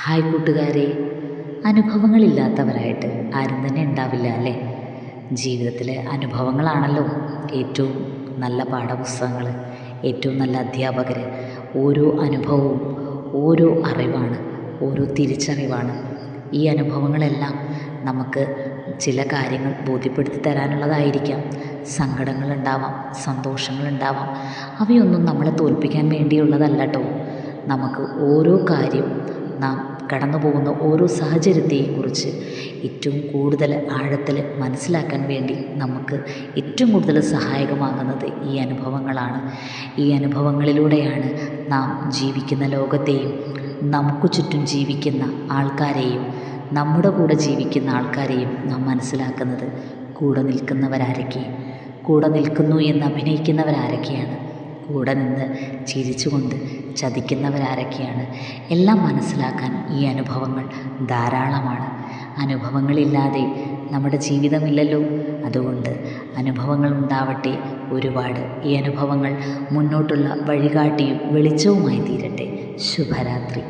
Hi കൂട്ടുകാരെ, അനുഭവങ്ങളില്ലാത്തവരായിട്ട് ആരും തന്നെ ഉണ്ടാവില്ല അല്ലേ? ജീവിതത്തിലെ അനുഭവങ്ങളാണല്ലോ ഏറ്റവും നല്ല പാഠപുസ്തകങ്ങൾ, ഏറ്റവും നല്ല അധ്യാപകർ. ഓരോ അനുഭവവും ഓരോ അറിവാണ്, ഓരോ തിരിച്ചറിവാണ്. ഈ അനുഭവങ്ങളെല്ലാം നമുക്ക് ചില കാര്യങ്ങൾ ബോധ്യപ്പെടുത്തി തരാനുള്ളതായിരിക്കാം. സങ്കടങ്ങളുണ്ടാവാം, സന്തോഷങ്ങളുണ്ടാവാം. അവയൊന്നും നമ്മളെ തോൽപ്പിക്കാൻ വേണ്ടിയുള്ളതല്ല കേട്ടോ. നമുക്ക് ഓരോ കാര്യവും, നാം കടന്നു പോകുന്ന ഓരോ സാഹചര്യത്തെക്കുറിച്ച് ഏറ്റവും കൂടുതൽ ആഴത്തിൽ മനസ്സിലാക്കാൻ വേണ്ടി നമുക്ക് ഏറ്റവും കൂടുതൽ സഹായകമാകുന്നത് ഈ അനുഭവങ്ങളാണ്. ഈ അനുഭവങ്ങളിലൂടെയാണ് നാം ജീവിക്കുന്ന ലോകത്തെയും നമുക്ക് ചുറ്റും ജീവിക്കുന്ന ആൾക്കാരെയും നമ്മുടെ കൂടെ ജീവിക്കുന്ന ആൾക്കാരെയും നാം മനസ്സിലാക്കുന്നത്. കൂടെ നിൽക്കുന്നവരാരൊക്കെ, കൂടെ നിൽക്കുന്നു എന്ന് അഭിനയിക്കുന്നവരാരൊക്കെയാണ്, കൂടെ നിന്ന് ചിരിച്ചുകൊണ്ട് ചതിക്കുന്നവരാരൊക്കെയാണ്, എല്ലാം മനസ്സിലാക്കാൻ ഈ അനുഭവങ്ങൾ ധാരാളമാണ്. അനുഭവങ്ങളില്ലാതെ നമ്മുടെ ജീവിതമില്ലല്ലോ. അതുകൊണ്ട് അനുഭവങ്ങൾ ഉണ്ടാവട്ടെ ഒരുപാട്. ഈ അനുഭവങ്ങൾ മുന്നോട്ടുള്ള വഴികാട്ടിയും വെളിച്ചവുമായി തീരട്ടെ. ശുഭരാത്രി.